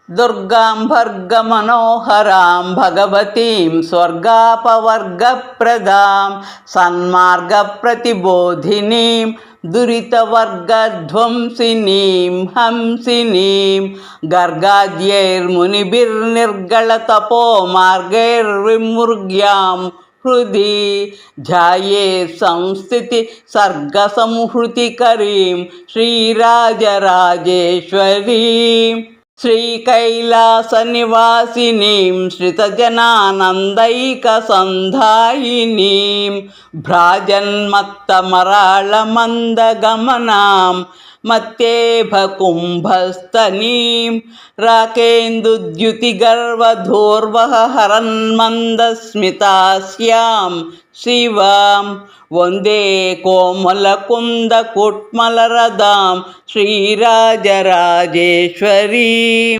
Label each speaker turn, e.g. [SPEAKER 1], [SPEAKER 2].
[SPEAKER 1] దుర్గాం భర్గమనోహరాం భగవతీం స్వర్గాపవర్గప్రదాం సన్మార్గప్రతిబోధినీం దురితవర్గధ్వంసినీం హంసినీం గర్గాద్యైర్మునిభిర్నిర్గళతపో మార్గైర్విమృగ్యాం హృది ధ్యాయే సంస్థితి సర్గసంహృతికరీం శ్రీరాజరాజేశ్వరీం శ్రీకైలాసనివాసినీం శ్రితజనానందైకసంధాయినీం భ్రాజన్మత్తమరాళమందగమనాం మత్తేభకుంభస్తనీం రాకేందుద్యుతిగర్వధోర్వహరన్మందస్మితాస్యాం శివాం వందే కోమలకుందకుట్మలరదాం శ్రీరాజరాజేశ్వరీం